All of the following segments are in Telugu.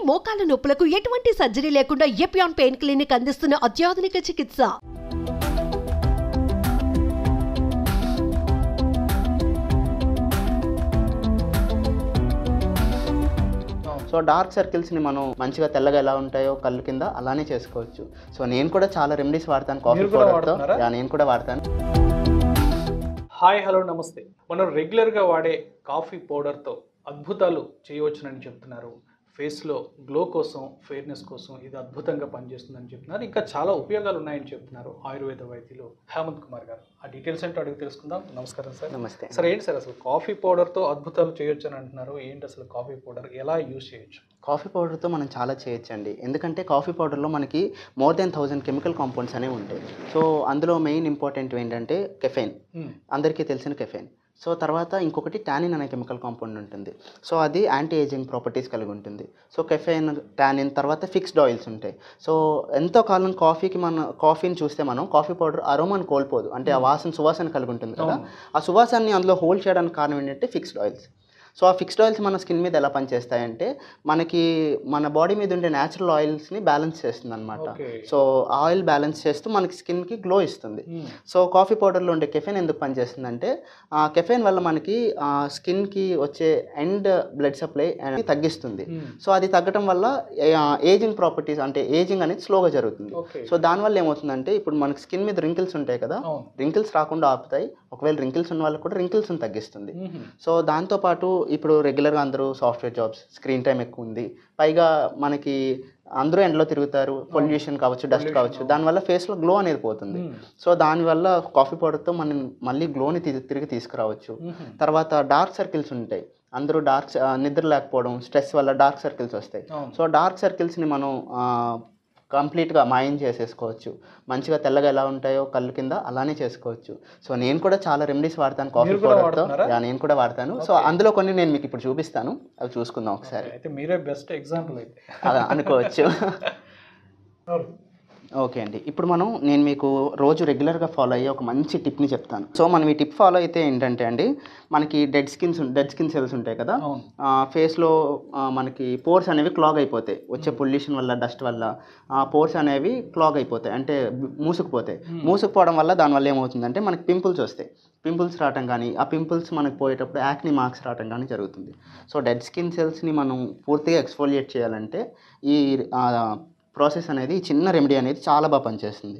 మోకాల నొప్పులకు ఎటువంటి సర్జరీ లేకుండా ఎపియాన్ పెయిన్ క్లినిక్ అందిస్తున్న అత్యాధునిక చికిత్స. సో డార్క్ సర్కిల్స్ని మనం మంచిగా తెల్లగా ఎలా ఉంటాయో కళ్ళు కింద అలానే చేసుకోవచ్చు. సో నేను కూడా చాలా రెమెడీస్ వాడతాను కాఫీ పౌడర్తో. నేను కూడా వాడతాను. హాయ్, హలో, నమస్తే. మనం రెగ్యులర్గా వాడే కాఫీ పౌడర్తో అద్భుతాలు చేయవచ్చునని చెప్తున్నారు. ఫేస్లో గ్లో కోసం, ఫెయిర్నెస్ కోసం ఇది అద్భుతంగా పనిచేస్తుందని చెప్తున్నారు. ఇంకా చాలా ఉపయోగాలు ఉన్నాయని చెప్తున్నారు ఆయుర్వేద వైద్యులు హేమంత్ కుమార్ గారు. ఆ డీటెయిల్స్ ఏంటో అడిగి తెలుసుకుందాం. నమస్కారం సార్. నమస్తే సార్. ఏంటి సార్ అసలు కాఫీ పౌడర్తో అద్భుతాలు చేయొచ్చు అని అంటున్నారు? ఏంటి అసలు కాఫీ పౌడర్, ఎలా యూజ్ చేయొచ్చు? కాఫీ పౌడర్తో మనం చాలా చేయొచ్చండి. ఎందుకంటే కాఫీ పౌడర్లో మనకి మోర్ దెన్ 1000 కెమికల్ కాంపౌండ్స్ అనేవి ఉంటాయి. సో అందులో మెయిన్ ఇంపార్టెంట్ ఏంటంటే కెఫెయిన్, అందరికీ తెలిసిన కెఫెయిన్. సో తర్వాత ఇంకొకటి టానిన్ అనే కెమికల్ కాంపౌండ్ ఉంటుంది. సో అది యాంటీ ఏజింగ్ ప్రాపర్టీస్ కలిగి ఉంటుంది. సో కెఫెయిన్, టానిన్, తర్వాత ఫిక్స్డ్ ఆయిల్స్ ఉంటాయి. సో ఎంతో కాలం కాఫీని చూస్తే మనం కాఫీ పౌడర్ అరోమాని కోల్పోదు, అంటే ఆ సువాసన కలిగి ఉంటుంది కదా. ఆ సువాసనని అందులో హోల్డ్ చేయడానికి కారణం ఏంటంటే ఫిక్స్డ్ ఆయిల్స్. సో ఆ ఫిక్స్డ్ ఆయిల్స్ మన స్కిన్ మీద ఎలా పనిచేస్తాయంటే మన బాడీ మీద ఉండే న్యాచురల్ ఆయిల్స్ని బ్యాలెన్స్ చేస్తుంది అనమాట. సో ఆయిల్ బ్యాలెన్స్ చేస్తూ మనకి స్కిన్కి గ్లో ఇస్తుంది. సో కాఫీ పౌడర్లో ఉండే కెఫెయిన్ ఎందుకు పనిచేస్తుందంటే ఆ కెఫెయిన్ వల్ల మనకి స్కిన్కి వచ్చే ఎండ్ బ్లడ్ సప్లై అనేది తగ్గిస్తుంది. సో అది తగ్గడం వల్ల ఏజింగ్ ప్రాపర్టీస్, అంటే ఏజింగ్ అనేది స్లోగా జరుగుతుంది. సో దానివల్ల ఏమవుతుందంటే ఇప్పుడు మనకి స్కిన్ మీద రింకిల్స్ ఉంటాయి కదా, రింకిల్స్ రాకుండా ఆపుతాయి. ఒకవేళ రింకిల్స్ ఉన్న వాళ్ళకి కూడా రింకిల్స్ని తగ్గిస్తుంది. సో దాంతోపాటు ఇప్పుడు రెగ్యులర్గా అందరూ సాఫ్ట్వేర్ జాబ్స్, స్క్రీన్ టైం ఎక్కువ ఉంది, పైగా మనకి అందరూ ఎండలో తిరుగుతారు, పొల్యూషన్ కావచ్చు, డస్ట్ కావచ్చు, దానివల్ల ఫేస్లో గ్లో అనేది పోతుంది. సో దానివల్ల కాఫీ పౌడర్తో మనం మళ్ళీ గ్లోని తిరిగి తీసుకురావచ్చు. తర్వాత డార్క్ సర్కిల్స్ ఉంటాయి. అందరూ నిద్ర లేకపోవడం, స్ట్రెస్ వల్ల డార్క్ సర్కిల్స్ వస్తాయి. సో డార్క్ సర్కిల్స్ని మనం కంప్లీట్గా మాయం చేసేసుకోవచ్చు. మంచిగా తెల్లగా ఎలా ఉంటాయో కళ్ళు కింద అలానే చేసుకోవచ్చు. సో నేను కూడా చాలా రెమెడీస్ వాడతాను కాఫీ పౌడర్తో. నేను కూడా వాడతాను. సో అందులో కొన్ని నేను మీకు ఇప్పుడు చూపిస్తాను, అవి చూసుకుందాం ఒకసారి. అయితే మీరే బెస్ట్ ఎగ్జాంపుల్ అయితే అనుకోవచ్చు. ఓకే అండి, ఇప్పుడు నేను మీకు రోజు రెగ్యులర్గా ఫాలో అయ్యే ఒక మంచి టిప్ని చెప్తాను. సో మనం ఈ టిప్ ఫాలో అయితే ఏంటంటే అండి, మనకి డెడ్ స్కిన్ సెల్స్ ఉంటాయి కదా, ఫేస్లో మనకి పోర్స్ అనేవి క్లాగ్ అయిపోతాయి. వచ్చే పొల్యూషన్ వల్ల, డస్ట్ వల్ల పోర్స్ అనేవి క్లాగ్ అయిపోతాయి, అంటే మూసుకుపోతాయి. మూసుకుపోవడం వల్ల దానివల్ల ఏమవుతుందంటే మనకి పింపుల్స్ వస్తాయి. పింపుల్స్ రావటం కానీ, ఆ పింపుల్స్ మనకు పోయేటప్పుడు యాక్ని మార్క్స్ రావటం కానీ జరుగుతుంది. సో డెడ్ స్కిన్ సెల్స్ని మనం పూర్తిగా ఎక్స్ఫోలియేట్ చేయాలంటే ఈ ప్రాసెస్ అనేది, చిన్న రెమెడీ అనేది చాలా బాగా పనిచేస్తుంది.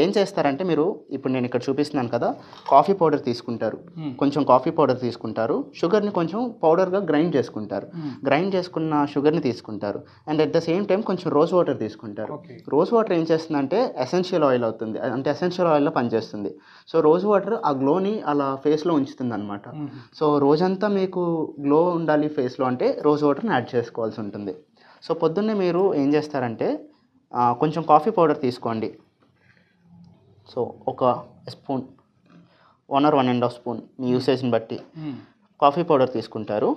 ఏం చేస్తారంటే, మీరు ఇప్పుడు నేను ఇక్కడ చూపిస్తున్నాను కదా, కాఫీ పౌడర్ తీసుకుంటారు, కొంచెం కాఫీ పౌడర్ తీసుకుంటారు, షుగర్ని కొంచెం పౌడర్గా గ్రైండ్ చేసుకుంటారు. గ్రైండ్ చేసుకున్న షుగర్ని తీసుకుంటారు, and at the same time కొంచెం రోజ్ వాటర్ తీసుకుంటారు. రోజ్ వాటర్ ఏం చేస్తుందంటే ఎసెన్షియల్ ఆయిల్ అవుతుంది, అంటే ఎసెన్షియల్ ఆయిల్లో పనిచేస్తుంది. సో రోజ్ వాటర్ ఆ గ్లోని అలా ఫేస్లో ఉంచుతుంది అనమాట. సో రోజంతా మీకు గ్లో ఉండాలి ఫేస్లో అంటే రోజ్ వాటర్ని యాడ్ చేసుకోవాల్సి ఉంటుంది. సో పొద్దున్నే మీరు ఏం చేస్తారంటే, కొంచెం కాఫీ పౌడర్ తీసుకోండి. సో ఒక స్పూన్, 1 or 1.5 స్పూన్ మీ యూసేజ్ని బట్టి కాఫీ పౌడర్ తీసుకుంటారు.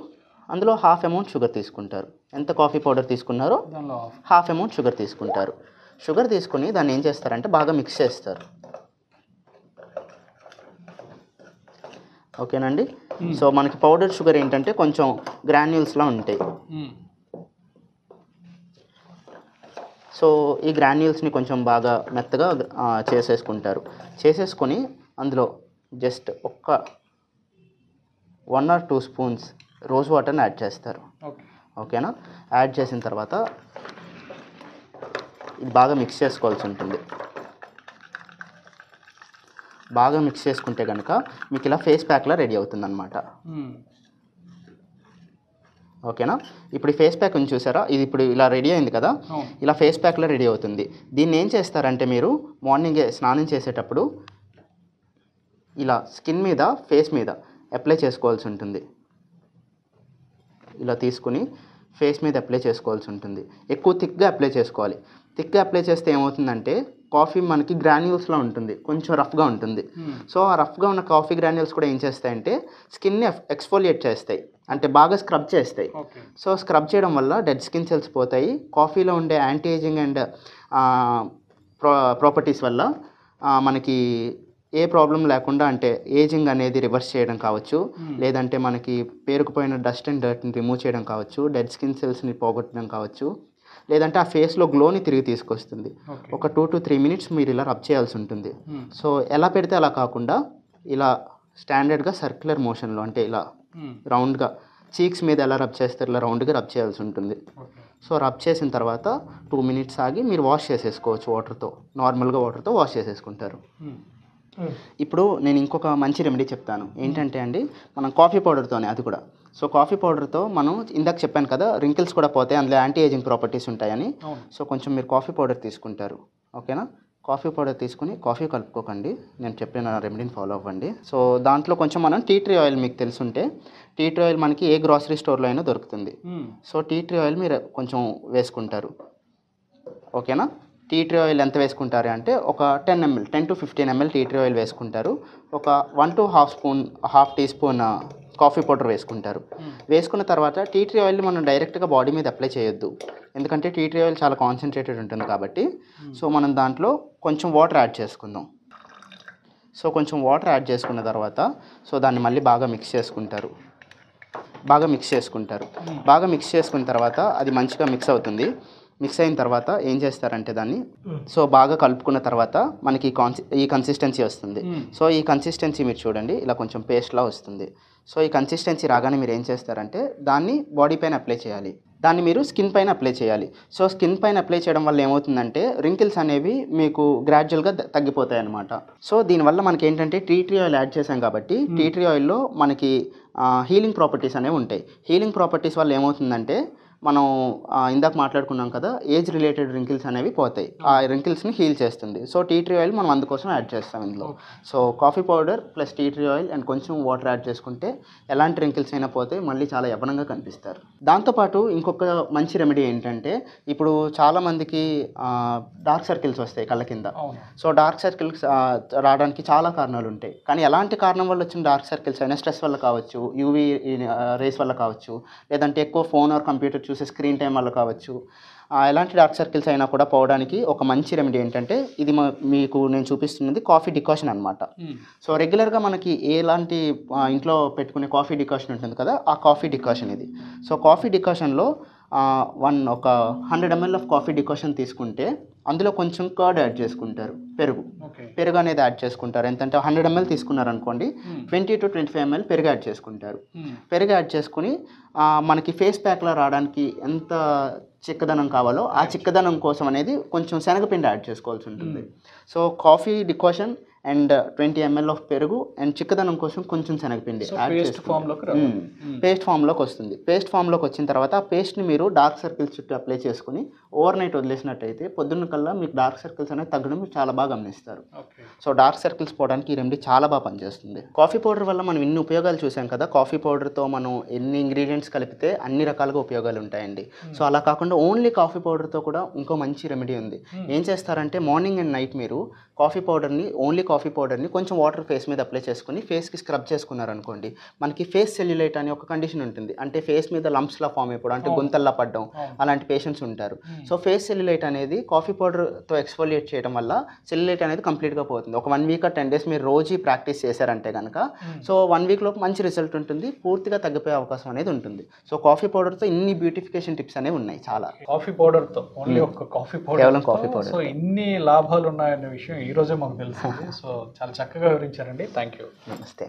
అందులో హాఫ్ అమౌంట్ షుగర్ తీసుకుంటారు. ఎంత కాఫీ పౌడర్ తీసుకున్నారో హాఫ్ అమౌంట్ షుగర్ తీసుకుంటారు. షుగర్ తీసుకుని దాన్ని ఏం చేస్తారంటే బాగా మిక్స్ చేస్తారు. ఓకేనండి. సో మనకి పౌడర్ షుగర్ ఏంటంటే కొంచెం గ్రాన్యూల్స్లా ఉంటాయి. సో ఈ గ్రాన్యూల్స్ని కొంచెం బాగా మెత్తగా చేసేసుకొని అందులో జస్ట్ 1 or 2 స్పూన్స్ రోజ్ వాటర్ని యాడ్ చేస్తారు. ఓకేనా. యాడ్ చేసిన తర్వాత ఇది బాగా మిక్స్ చేసుకోవాల్సి ఉంటుంది. బాగా మిక్స్ చేసుకుంటే కనుక మీకు ఇలా ఫేస్ ప్యాక్లా రెడీ అవుతుంది అనమాట. ఓకేనా. ఇప్పుడు ఈ ఫేస్ ప్యాక్ చూసారా, ఇది ఇప్పుడు ఇలా రెడీ అయింది కదా, ఇలా ఫేస్ ప్యాక్లో రెడీ అవుతుంది. దీన్ని ఏం చేస్తారంటే, మీరు మార్నింగే స్నానం చేసేటప్పుడు ఇలా స్కిన్ మీద, ఫేస్ మీద అప్లై చేసుకోవాల్సి ఉంటుంది. ఇలా తీసుకుని ఫేస్ మీద అప్లై చేసుకోవాల్సి ఉంటుంది. ఎక్కువ థిక్గా అప్లై చేసుకోవాలి. థిక్గా అప్లై చేస్తే ఏమవుతుందంటే, కాఫీ మనకి గ్రాన్యూల్స్లో ఉంటుంది, కొంచెం రఫ్గా ఉంటుంది. సో ఆ రఫ్గా ఉన్న కాఫీ గ్రాన్యూల్స్ కూడా ఏం చేస్తాయంటే స్కిన్ని ఎక్స్ఫోలియేట్ చేస్తాయి, అంటే బాగా స్క్రబ్ చేస్తాయి. సో స్క్రబ్ చేయడం వల్ల డెడ్ స్కిన్ సెల్స్ పోతాయి. కాఫీలో ఉండే యాంటీ ఏజింగ్ అండ్ ప్రాపర్టీస్ వల్ల మనకి ఏ ప్రాబ్లం లేకుండా, అంటే ఏజింగ్ అనేది రివర్స్ చేయడం కావచ్చు, లేదంటే మనకి పేరుకుపోయిన డస్ట్ అండ్ డర్ట్ని రిమూవ్ చేయడం కావచ్చు, డెడ్ స్కిన్ సెల్స్ని పోగొట్టడం కావచ్చు, లేదంటే ఆ ఫేస్లో గ్లోని తిరిగి తీసుకొస్తుంది. ఓకే. ఒక 2 to 3 minutes మీరు ఇలా రబ్ చేయాల్సి ఉంటుంది. సో ఎలా పెడితే అలా కాకుండా ఇలా స్టాండర్డ్గా సర్క్యులర్ మోషన్లో, అంటే ఇలా రౌండ్గా చీక్స్ మీద ఎలా రబ్ చేస్తారు ఇలా రౌండ్గా రబ్ చేయాల్సి ఉంటుంది. ఓకే. సో రబ్ చేసిన తర్వాత 2 minutes ఆగి మీరు వాష్ చేసేసుకోవచ్చు వాటర్తో, నార్మల్గా వాటర్తో వాష్ చేసేసుకుంటారు. ఇప్పుడు నేను ఇంకొక మంచి రెమెడీ చెప్తాను. ఏంటంటే అండి, మనం కాఫీ పౌడర్తోనే, అది కూడా. సో కాఫీ పౌడర్తో మనం ఇందాక చెప్పాను కదా రింకిల్స్ కూడా పోతాయి, అందులో యాంటీ ఏజింగ్ ప్రాపర్టీస్ ఉంటాయని. సో కొంచెం మీరు కాఫీ పౌడర్ తీసుకుంటారు, ఓకేనా. కాఫీ పౌడర్ తీసుకుని కాఫీ కలుపుకోకండి, నేను చెప్పిన రెమెడీని ఫాలో అవ్వండి. సో దాంట్లో కొంచెం మనం టీ ట్రీ ఆయిల్, మీకు తెలుసుంటే టీ ట్రీ ఆయిల్ మనకి ఏ గ్రాసరీ స్టోర్లో అయినా దొరుకుతుంది. సో టీ ట్రీ ఆయిల్ మీరు కొంచెం వేసుకుంటారు, ఓకేనా. టీ ట్రీ ఆయిల్ ఎంత వేసుకుంటారు అంటే ఒక 10 to 15 ml tea tree oil వేసుకుంటారు. ఒక 1 to half teaspoon coffee powder వేసుకుంటారు. వేసుకున్న తర్వాత టీ ట్రీ ఆయిల్ని మనం డైరెక్ట్గా బాడీ మీద అప్లై చేయొద్దు, ఎందుకంటే టీ ట్రీ ఆయిల్ చాలా కాన్సన్ట్రేటెడ్ ఉంటుంది కాబట్టి. సో మనం దాంట్లో కొంచెం వాటర్ యాడ్ చేసుకుందాం. సో కొంచెం వాటర్ యాడ్ చేసుకున్న తర్వాత సో దాన్ని మళ్ళీ బాగా మిక్స్ చేసుకుంటారు. బాగా మిక్స్ చేసుకున్న తర్వాత అది మంచిగా మిక్స్ అవుతుంది. మిక్స్ అయిన తర్వాత ఏం చేస్తారంటే దాన్ని సో బాగా కలుపుకున్న తర్వాత మనకి ఈ కన్సిస్టెన్సీ వస్తుంది. సో ఈ కన్సిస్టెన్సీ మీరు చూడండి, ఇలా కొంచెం పేస్ట్లా వస్తుంది. సో ఈ కన్సిస్టెన్సీ రాగానే మీరు ఏం చేస్తారంటే దాన్ని బాడీ పైన అప్లై చేయాలి, దాన్ని మీరు స్కిన్ పైన అప్లై చేయాలి. సో స్కిన్ పైన అప్లై చేయడం వల్ల ఏమవుతుందంటే రింకిల్స్ అనేవి మీకు గ్రాడ్యువల్గా తగ్గిపోతాయి అన్నమాట. సో దీనివల్ల మనకి ఏంటంటే టీ ట్రీ ఆయిల్ యాడ్ చేసాం కాబట్టి టీ ట్రీ ఆయిల్లో మనకి హీలింగ్ ప్రాపర్టీస్ అనేవి ఉంటాయి. హీలింగ్ ప్రాపర్టీస్ వల్ల ఏమవుతుందంటే మనం ఇందాక మాట్లాడుకున్నాం కదా, ఏజ్ రిలేటెడ్ రింకిల్స్ అనేవి పోతాయి, ఆ రింకిల్స్ని హీల్ చేస్తుంది. సో టీ ట్రీ ఆయిల్ మనం అందుకోసం యాడ్ చేస్తాం ఇందులో. So coffee powder plus tea tree oil and కొంచెం వాటర్ యాడ్ చేసుకుంటే ఎలాంటి రింకిల్స్ అయినా పోతే మళ్ళీ చాలా యవ్వనంగా కనిపిస్తారు. దాంతోపాటు ఇంకొక మంచి రెమెడీ ఏంటంటే, ఇప్పుడు చాలామందికి డార్క్ సర్కిల్స్ వస్తాయి కళ్ళ కింద. సో డార్క్ సర్కిల్స్ రావడానికి చాలా కారణాలు ఉంటాయి, కానీ ఎలాంటి కారణం వల్ల వచ్చిన డార్క్ సర్కిల్స్ అయినా స్ట్రెస్ వల్ల కావచ్చు, యూవీ రేస్ వల్ల కావచ్చు, లేదంటే ఎక్కువ ఫోన్ ఆర్ కంప్యూటర్ చూసే స్క్రీన్ టైం వల్ల కావచ్చు, ఎలాంటి డార్క్ సర్కిల్స్ అయినా కూడా పోవడానికి ఒక మంచి రెమెడీ ఏంటంటే ఇది మీకు నేను చూపిస్తున్నది కాఫీ డికాషన్ అనమాట. సో రెగ్యులర్గా మనకి ఎలాంటి ఇంట్లో పెట్టుకునే కాఫీ డికాషన్ ఉంటుంది కదా, ఆ కాఫీ డికాషన్ ఇది. సో కాఫీ డికాషన్లో ఒక 100 ml ఆఫ్ కాఫీ డికాషన్ తీసుకుంటే అందులో కొంచెం కర్డ్ యాడ్ చేసుకుంటారు, పెరుగు అనేది యాడ్ చేసుకుంటారు. ఎంతంటే 100 ml తీసుకున్నారు అనుకోండి, 20 to 25 ml పెరుగు యాడ్ చేసుకుంటారు. పెరుగు యాడ్ చేసుకుని మనకి ఫేస్ ప్యాక్లా రావడానికి ఎంత చిక్కదనం కావాలో ఆ చిక్కదనం కోసం అనేది కొంచెం శనగపిండి యాడ్ చేసుకోవాల్సి ఉంటుంది. So coffee decoction and 20 ml of పెరుగు అండ్ చిక్కదనం కోసం కొంచెం శనగపిండి యాడ్ చేసుకుంటారు. పేస్ట్ ఫామ్లోకి వస్తుంది. పేస్ట్ ఫామ్లోకి వచ్చిన తర్వాత ఆ పేస్ట్ని మీరు డార్క్ సర్కిల్స్ చుట్టూ అప్లై చేసుకుని ఓవర్ నైట్ వదిలేసినట్టయితే పొద్దున్న కల్లా మీకు డార్క్ సర్కిల్స్ అనేది తగ్గడం మీరు చాలా బాగా గమనిస్తారు. సో డార్క్ సర్కిల్స్ పోవడానికి ఈ రెమెడీ చాలా బాగా పనిచేస్తుంది. కాఫీ పౌడర్ వల్ల మనం ఇన్ని ఉపయోగాలు చూసాం కదా, కాఫీ పౌడర్తో మనం ఎన్ని ఇంగ్రీడియంట్స్ కలిపితే అన్ని రకాలుగా ఉపయోగాలు ఉంటాయండి. సో అలా కాకుండా ఓన్లీ కాఫీ పౌడర్తో కూడా ఇంకో మంచి రెమెడీ ఉంది. ఏం చేస్తారంటే మార్నింగ్ అండ్ నైట్ మీరు కాఫీ పౌడర్ని కొంచెం వాటర్ ఫేస్ మీద అప్లై చేసుకుని ఫేస్కి స్క్రబ్ చేసుకున్నారనుకోండి, మనకి ఫేస్ సెల్యులైట్ అనే ఒక కండిషన్ ఉంటుంది, అంటే ఫేస్ మీద లంప్స్లా ఫామ్ అయిపోవడం, అంటే గుంతల్లా పడడం, అలాంటి పేషెంట్స్ ఉంటారు. సో ఫేస్ సెల్యులైట్ అనేది కాఫీ పౌడర్తో ఎక్స్ఫోలియేట్ చేయడం వల్ల సెల్యులైట్ అనేది కంప్లీట్గా పోతుంది. ఒక 1 week or 10 days మీరు రోజు ప్రాక్టీస్ చేశారంటే కనుక సో 1 week లోపు మంచి రిజల్ట్ ఉంటుంది, పూర్తిగా తగ్గిపోయే అవకాశం అనేది ఉంటుంది. సో కాఫీ పౌడర్తో ఇన్ని బ్యూటిఫికేషన్ టిప్స్ అనేవి ఉన్నాయి చాలా. కాఫీ పౌడర్తో ఓన్లీ ఒక కాఫీ పౌడర్, కేవలం కాఫీ పౌడర్. సో ఇన్ని లాభాలు ఉన్నాయనే విషయం ఈ రోజే మాకు తెలిసింది. సో చాలా చక్కగా వివరించారండి. Thank you. నమస్తే.